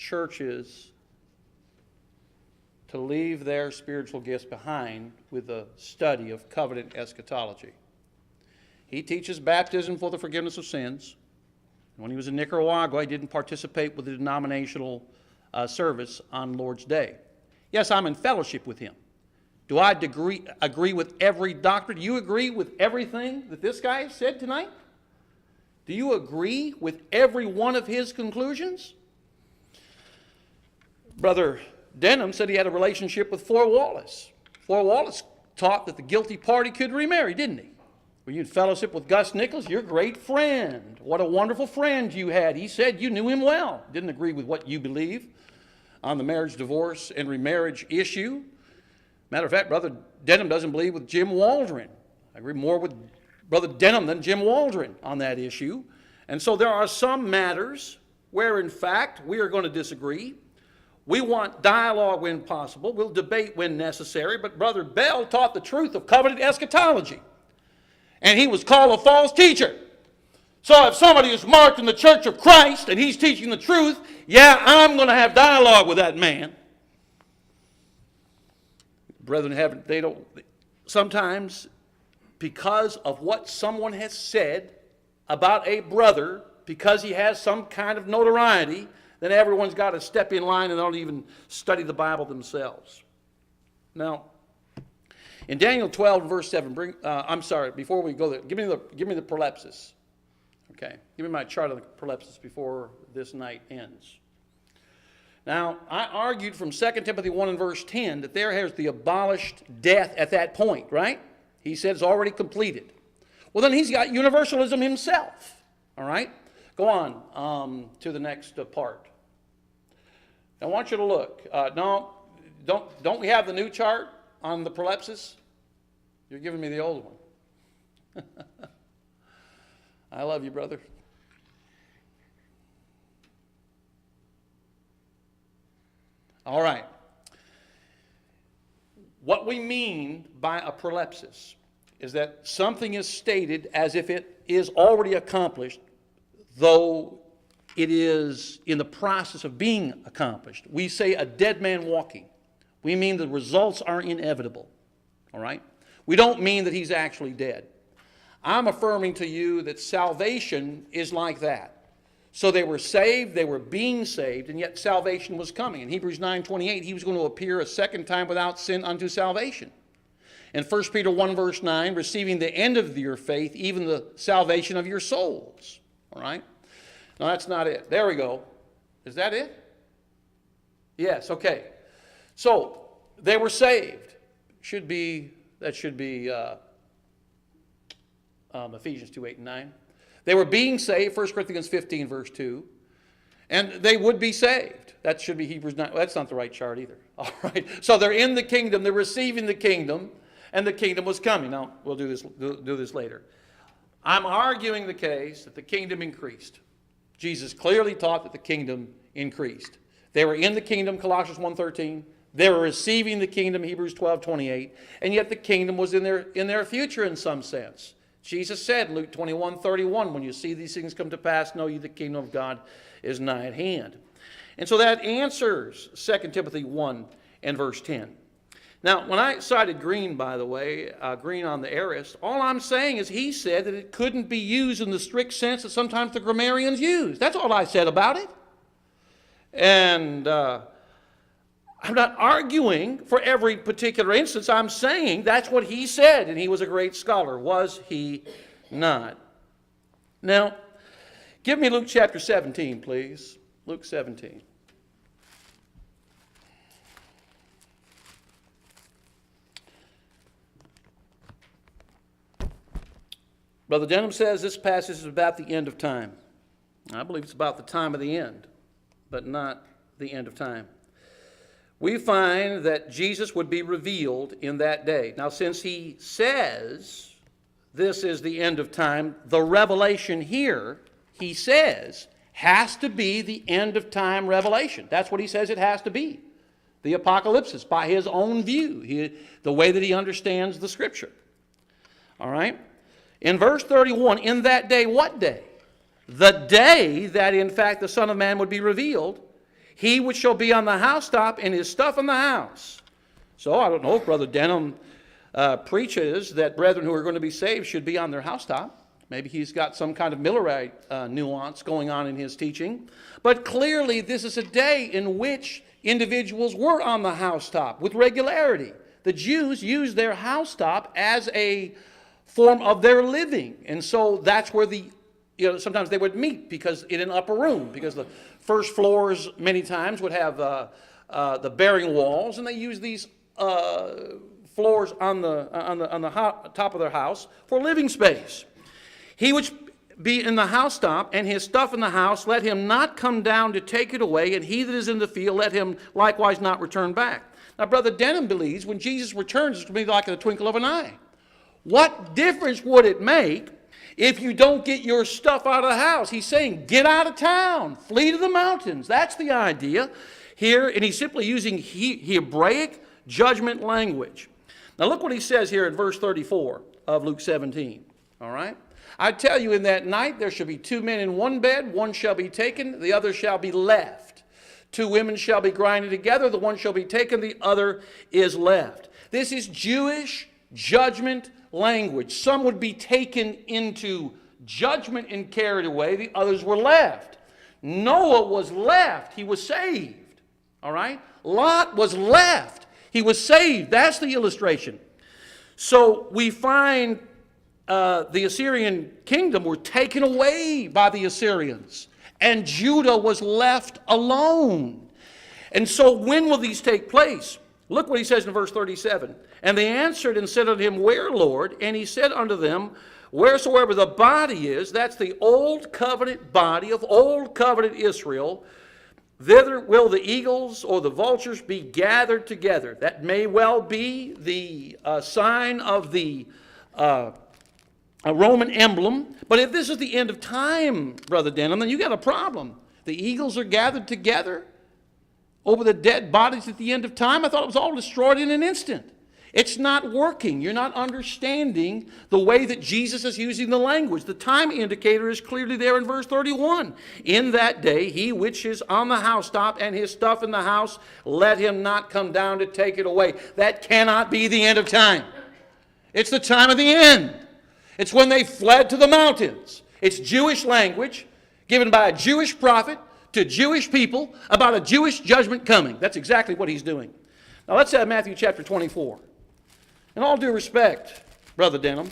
churches to leave their spiritual gifts behind with the study of covenant eschatology. He teaches baptism for the forgiveness of sins. When he was in Nicaragua, he didn't participate with the denominational service on Lord's Day. Yes, I'm in fellowship with him. Do I agree with every doctrine? Do you agree with everything that this guy said tonight? Do you agree with every one of his conclusions? Brother Denham said he had a relationship with Fort Wallace. Fort Wallace taught that the guilty party could remarry, didn't he? Were you in fellowship with Gus Nichols? Your great friend. What a wonderful friend you had. He said you knew him well. Didn't agree with what you believe on the marriage, divorce, and remarriage issue. Matter of fact, Brother Denham doesn't believe with Jim Waldron. I agree more with Brother Denham than Jim Waldron on that issue. And so there are some matters where, in fact, we are going to disagree. We want dialogue when possible. We'll debate when necessary. But Brother Bell taught the truth of covenant eschatology. And he was called a false teacher. So if somebody is marked in the Church of Christ and he's teaching the truth, yeah, I'm going to have dialogue with that man. Brethren, sometimes because of what someone has said about a brother, because he has some kind of notoriety, then everyone's got to step in line and don't even study the Bible themselves. Now, in Daniel 12, verse 7, before we go there, give me the prolepsis. Okay, give me my chart of the prolepsis before this night ends. Now, I argued from 2 Timothy 1 and verse 10 that there has the abolished death at that point, right? He said it's already completed. Well, then he's got universalism himself, all right? Go on to the next part. I want you to look. No, don't we have the new chart on the prolepsis? You're giving me the old one. I love you, brother. All right. What we mean by a prolepsis is that something is stated as if it is already accomplished, though it is in the process of being accomplished. We say a dead man walking. We mean the results are inevitable. All right? We don't mean that he's actually dead. I'm affirming to you that salvation is like that. So they were saved, they were being saved, and yet salvation was coming. In Hebrews 9:28, he was going to appear a second time without sin unto salvation. In 1 Peter 1 verse 9, receiving the end of your faith, even the salvation of your souls. All right? No, that's not it. There we go. Is that it? Yes, okay. So they were saved. That should be Ephesians 2:8 and 9. They were being saved, 1 Corinthians 15, verse 2. And they would be saved. That should be Hebrews 9. Well, that's not the right chart either. All right. So they're in the kingdom. They're receiving the kingdom. And the kingdom was coming. Now, we'll do this later. I'm arguing the case that the kingdom increased. Jesus clearly taught that the kingdom increased. They were in the kingdom, Colossians 1:13. They were receiving the kingdom, Hebrews 12:28. And yet the kingdom was in their future in some sense. Jesus said in Luke 21:31, when you see these things come to pass, know ye the kingdom of God is nigh at hand. And so that answers 2 Timothy 1 and verse 10. Now, when I cited Green, by the way, Green on the aorist, all I'm saying is he said that it couldn't be used in the strict sense that sometimes the grammarians use. That's all I said about it. And I'm not arguing for every particular instance. I'm saying that's what he said, and he was a great scholar, was he not? Now, give me Luke chapter 17, please. Luke 17. Brother Denham says this passage is about the end of time. I believe it's about the time of the end, but not the end of time. We find that Jesus would be revealed in that day. Now, since he says this is the end of time, the revelation here, he says, has to be the end of time revelation. That's what he says it has to be. The apocalypse, by his own view, the way that he understands the scripture. All right? In verse 31, in that day, what day? The day that, in fact, the Son of Man would be revealed. he which shall be on the housetop and his stuff in the house. So I don't know if Brother Denham preaches that brethren who are going to be saved should be on their housetop. Maybe he's got some kind of Millerite nuance going on in his teaching. But clearly this is a day in which individuals were on the housetop with regularity. The Jews used their housetop as a form of their living. And so that's where sometimes they would meet because in an upper room, because the first floors many times would have the bearing walls, and they used these floors on the top of their house for living space. He which be in the housetop, and his stuff in the house, let him not come down to take it away, and he that is in the field, let him likewise not return back. Now, Brother Denham believes when Jesus returns, it's going to be like a twinkle of an eye. What difference would it make if you don't get your stuff out of the house? He's saying, get out of town, flee to the mountains. That's the idea here, and he's simply using Hebraic judgment language. Now, look what he says here in verse 34 of Luke 17, all right? I tell you, in that night there shall be 2 men in one bed, one shall be taken, the other shall be left. 2 women shall be grinded together, the one shall be taken, the other is left. This is Jewish judgment language. Some would be taken into judgment and carried away, the others were left. Noah was left, he was saved. All right? Lot was left, he was saved. That's the illustration. So we find the Assyrian kingdom were taken away by the Assyrians, and Judah was left alone. And so when will these take place? Look what he says in verse 37. And they answered and said unto him, Where, Lord? And he said unto them, Wheresoever the body is, that's the old covenant body of old covenant Israel, thither will the eagles or the vultures be gathered together. That may well be the sign of the a Roman emblem. But if this is the end of time, Brother Denham, then you got a problem. The eagles are gathered together over the dead bodies at the end of time. I thought it was all destroyed in an instant. It's not working. You're not understanding the way that Jesus is using the language. The time indicator is clearly there in verse 31. In that day, he which is on the housetop and his stuff in the house, let him not come down to take it away. That cannot be the end of time. It's the time of the end. It's when they fled to the mountains. It's Jewish language given by a Jewish prophet to Jewish people about a Jewish judgment coming. That's exactly what he's doing. Now let's have Matthew chapter 24. In all due respect, Brother Denham,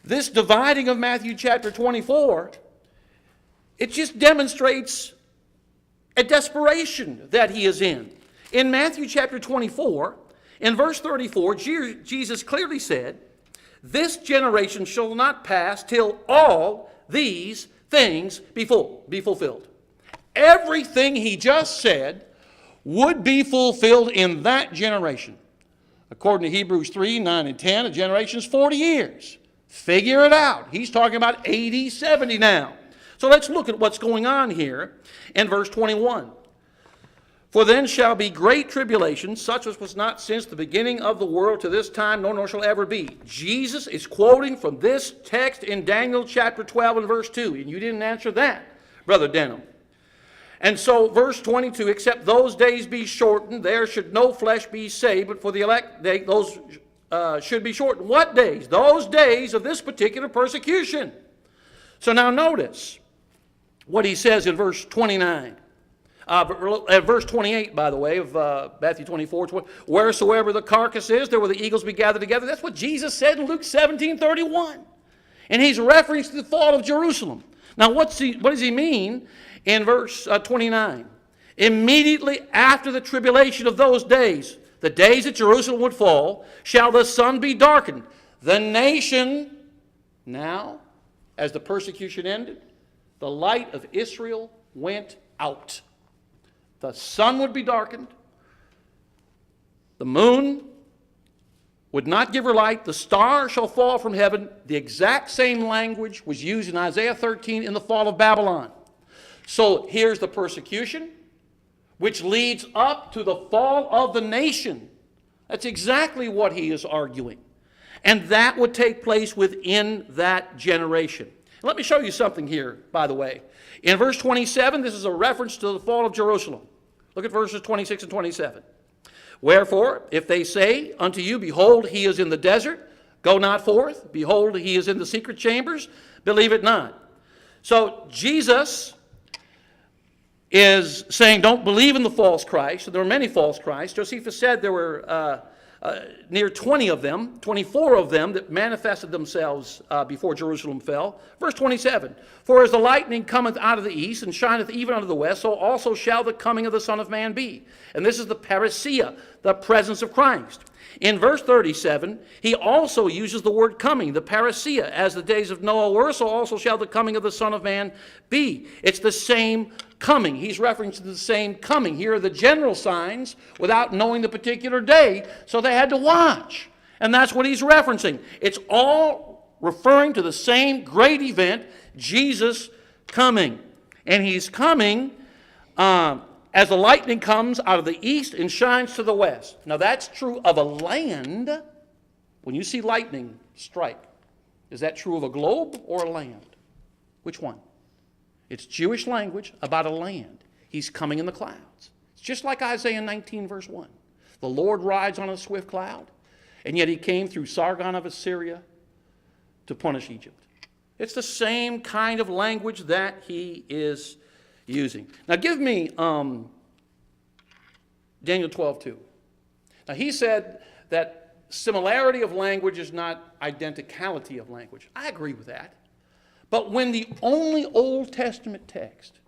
this dividing of Matthew chapter 24, it just demonstrates a desperation that he is in. In Matthew chapter 24, in verse 34, Jesus clearly said, This generation shall not pass till all these things be fulfilled. Everything he just said would be fulfilled in that generation. According to Hebrews 3, 9, and 10, a generation is 40 years. Figure it out. He's talking about 80, 70 now. So let's look at what's going on here in verse 21. For then shall be great tribulation, such as was not since the beginning of the world to this time, nor shall ever be. Jesus is quoting from this text in Daniel chapter 12 and verse 2. And you didn't answer that, Brother Denham. And so verse 22, except those days be shortened, there should no flesh be saved, but for the elect, those should be shortened. What days? Those days of this particular persecution. So now notice what he says in verse 29. Verse 28, by the way, of Matthew 24, wheresoever the carcass is, there will the eagles be gathered together. That's what Jesus said in Luke 17:31. And he's referencing the fall of Jerusalem. Now, what does he mean in verse 29? Immediately after the tribulation of those days, the days that Jerusalem would fall, shall the sun be darkened. The nation, now, as the persecution ended, the light of Israel went out. The sun would be darkened. The moon would not give her light. The star shall fall from heaven. The exact same language was used in Isaiah 13 in the fall of Babylon. So here's the persecution, which leads up to the fall of the nation. That's exactly what he is arguing. And that would take place within that generation. Let me show you something here, by the way. In verse 27, this is a reference to the fall of Jerusalem. Look at verses 26 and 27. Wherefore, if they say unto you, behold, he is in the desert, go not forth. Behold, he is in the secret chambers, believe it not. So Jesus is saying, don't believe in the false Christ. There were many false Christs. Josephus said there were near 20 of them, 24 of them that manifested themselves before Jerusalem fell. Verse 27, for as the lightning cometh out of the east and shineth even unto the west, so also shall the coming of the Son of Man be. And this is the parousia, the presence of Christ. In verse 37, he also uses the word coming, the parousia, as the days of Noah were, so also shall the coming of the Son of Man be. It's the same coming. He's referencing the same coming. Here are the general signs without knowing the particular day, so they had to watch. And that's what he's referencing. It's all referring to the same great event, Jesus coming. And he's coming as the lightning comes out of the east and shines to the west. Now that's true of a land. When you see lightning strike, is that true of a globe or a land? Which one? It's Jewish language about a land. He's coming in the clouds. It's just like Isaiah 19 verse 1. The Lord rides on a swift cloud, and yet he came through Sargon of Assyria to punish Egypt. It's the same kind of language that he is using. Now give me Daniel 12:2. Now he said that similarity of language is not identicality of language. I agree with that. But when the only Old Testament text,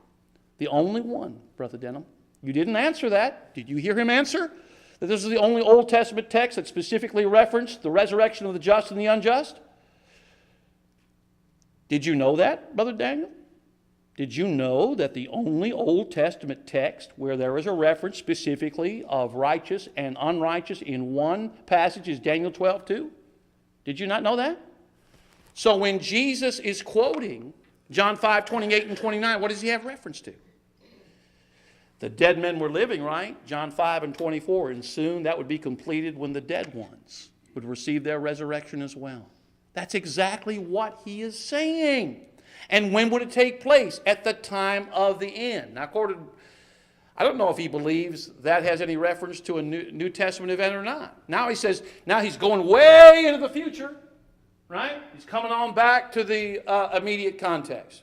the only one, Brother Denham, you didn't answer that. Did you hear him answer? That this is the only Old Testament text that specifically referenced the resurrection of the just and the unjust? Did you know that, Brother Daniel? Did you know that the only Old Testament text where there is a reference specifically of righteous and unrighteous in one passage is Daniel 12:2? Did you not know that? So when Jesus is quoting John 5:28 and 29, what does he have reference to? The dead men were living, right? John 5 and 24, and soon that would be completed when the dead ones would receive their resurrection as well. That's exactly what he is saying. And when would it take place? At the time of the end. Now, I don't know if he believes that has any reference to a New Testament event or not. Now he says, now he's going way into the future, right? He's coming on back to the immediate context.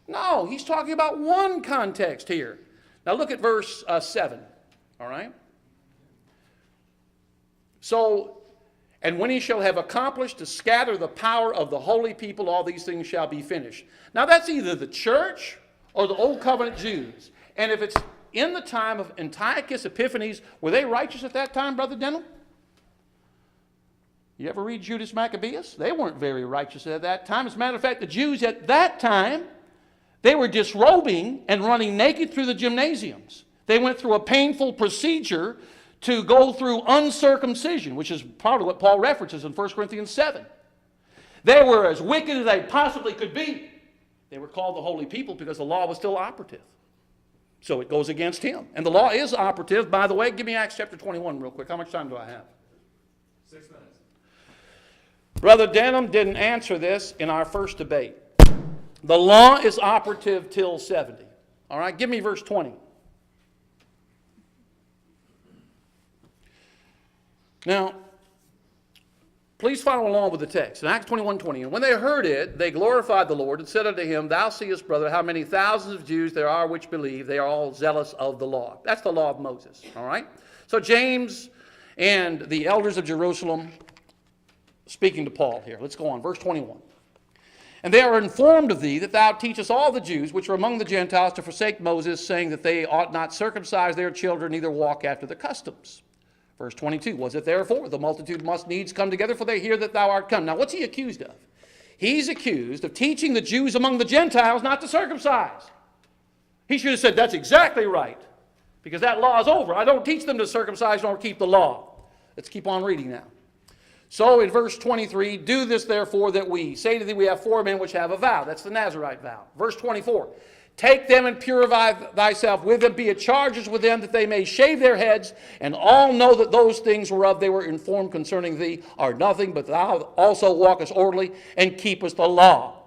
No, he's talking about one context here. Now look at verse 7, all right? So, and when he shall have accomplished to scatter the power of the holy people, all these things shall be finished. Now that's either the church or the Old Covenant Jews. And if it's in the time of Antiochus Epiphanes, were they righteous at that time, Brother Denham? You ever read Judas Maccabeus? They weren't very righteous at that time. As a matter of fact, the Jews at that time, they were disrobing and running naked through the gymnasiums. They went through a painful procedure to go through uncircumcision, which is part of what Paul references in 1 Corinthians 7. They were as wicked as they possibly could be. They were called the holy people because the law was still operative. So it goes against him. And the law is operative. By the way, give me Acts chapter 21 real quick. How much time do I have? 6 minutes. Brother Denham didn't answer this in our first debate. The law is operative till 70. All right, give me verse 20. Now, please follow along with the text. In Acts 21:20, and when they heard it, they glorified the Lord and said unto him, Thou seest, brother, how many thousands of Jews there are which believe. They are all zealous of the law. That's the law of Moses, all right? So James and the elders of Jerusalem speaking to Paul here. Let's go on, verse 21. And they are informed of thee that thou teachest all the Jews which are among the Gentiles to forsake Moses, saying that they ought not circumcise their children, neither walk after the customs. Verse 22, was it therefore the multitude must needs come together, for they hear that thou art come. Now what's he accused of? He's accused of teaching the Jews among the Gentiles not to circumcise. He should have said, that's exactly right, because that law is over. I don't teach them to circumcise nor keep the law. Let's keep on reading now. So in verse 23, do this therefore that we say to thee, we have 4 men which have a vow. That's the Nazirite vow. Verse 24, take them and purify thyself with them, be at charges with them, that they may shave their heads, and all know that those things whereof they were informed concerning thee are nothing, but thou also walkest orderly and keepest the law.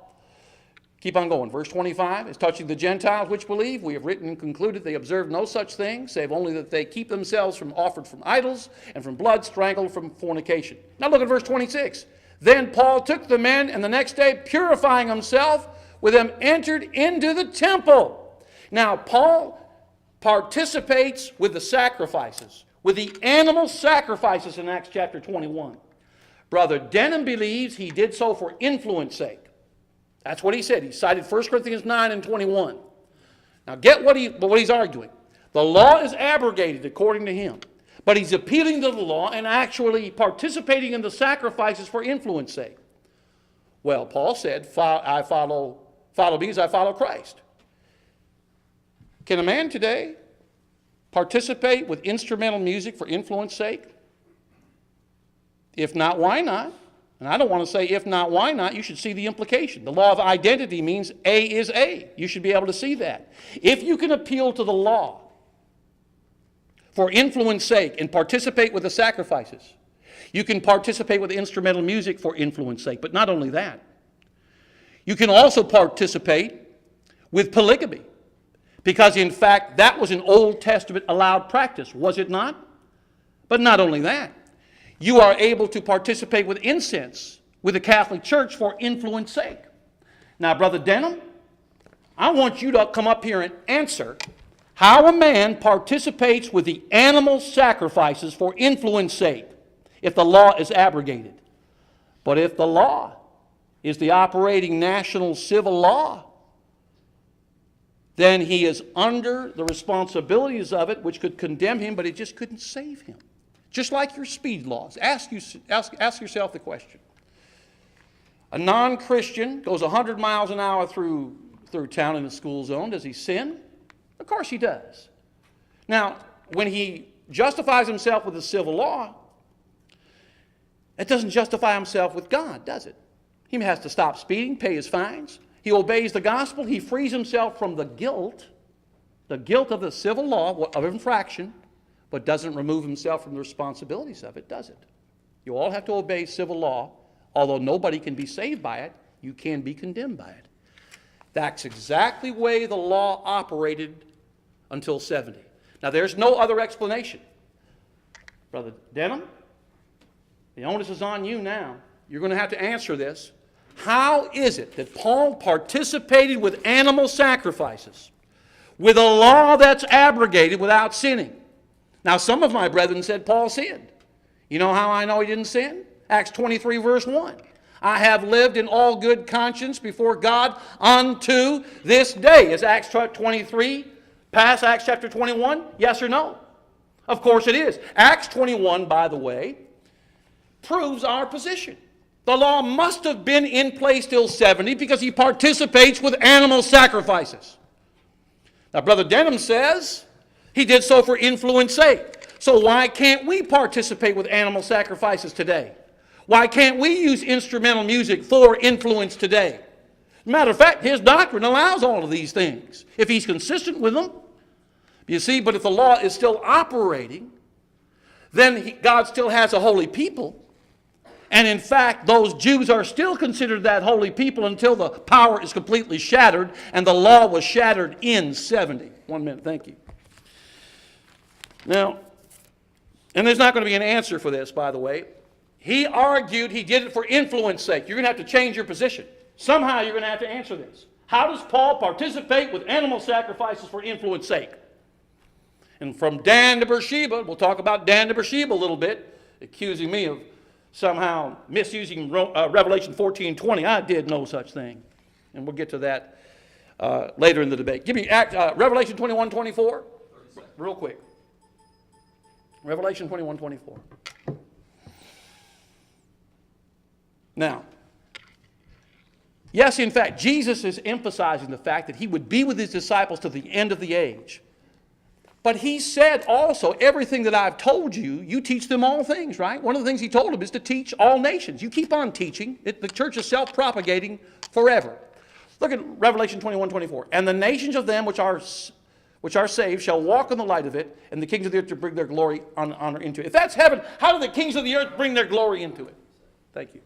Keep on going. Verse 25, as touching the Gentiles which believe, we have written and concluded they observe no such thing, save only that they keep themselves from offered from idols and from blood strangled from fornication. Now look at verse 26. Then Paul took the men, and the next day, purifying himself with them, entered into the temple. Now Paul participates with the sacrifices, with the animal sacrifices in Acts chapter 21. Brother Denham believes he did so for influence sake. That's what he said. He cited 1 Corinthians 9 and 21. Now get what he's arguing. The law is abrogated according to him. But he's appealing to the law and actually participating in the sacrifices for influence sake. Well, Paul said, I follow me as I follow Christ. Can a man today participate with instrumental music for influence sake? If not, why not? And I don't want to say if not, why not. You should see the implication. The law of identity means A is A. You should be able to see that. If you can appeal to the law for influence sake and participate with the sacrifices, you can participate with instrumental music for influence sake. But not only that. You can also participate with polygamy. Because in fact, that was an Old Testament allowed practice, was it not? But not only that. You are able to participate with incense with the Catholic Church for influence sake. Now, Brother Denham, I want you to come up here and answer how a man participates with the animal sacrifices for influence sake if the law is abrogated. But if the law is the operating national civil law, then he is under the responsibilities of it, which could condemn him, but it just couldn't save him. Just like your speed laws. Ask yourself the question. A non-Christian goes 100 miles an hour through town in the school zone. Does he sin? Of course he does. Now, when he justifies himself with the civil law, it doesn't justify himself with God, does it? He has to stop speeding, pay his fines. He obeys the gospel. He frees himself from the guilt of the civil law of infraction, but doesn't remove himself from the responsibilities of it, does it? You all have to obey civil law. Although nobody can be saved by it, you can be condemned by it. That's exactly the way the law operated until 70. Now, there's no other explanation. Brother Denham, the onus is on you now. You're going to have to answer this. How is it that Paul participated with animal sacrifices with a law that's abrogated without sinning? Now, some of my brethren said Paul sinned. You know how I know he didn't sin? Acts 23, verse 1. I have lived in all good conscience before God unto this day. Is Acts 23 past Acts chapter 21? Yes or no? Of course it is. Acts 21, by the way, proves our position. The law must have been in place till 70 because he participates with animal sacrifices. Now, Brother Denham says he did so for influence sake. So why can't we participate with animal sacrifices today? Why can't we use instrumental music for influence today? Matter of fact, his doctrine allows all of these things, if he's consistent with them. You see, but if the law is still operating, then God still has a holy people. And in fact, those Jews are still considered that holy people until the power is completely shattered, and the law was shattered in 70. 1 minute, thank you. Now, and there's not going to be an answer for this, by the way. He argued he did it for influence sake. You're going to have to change your position. Somehow you're going to have to answer this. How does Paul participate with animal sacrifices for influence sake? And from Dan to Beersheba, we'll talk about Dan to Beersheba a little bit, accusing me of somehow misusing Revelation 14:20. I did no such thing. And we'll get to that later in the debate. Give me Revelation 21:24, real quick. Revelation 21:24. Now, yes, in fact, Jesus is emphasizing the fact that he would be with his disciples to the end of the age. But he said also, everything that I've told you, you teach them all things, right? One of the things he told them is to teach all nations. You keep on teaching. The church is self-propagating forever. Look at Revelation 21:24. And the nations of them which are saved shall walk in the light of it, and the kings of the earth to bring their glory and honor into it. If that's heaven, how do the kings of the earth bring their glory into it? Thank you.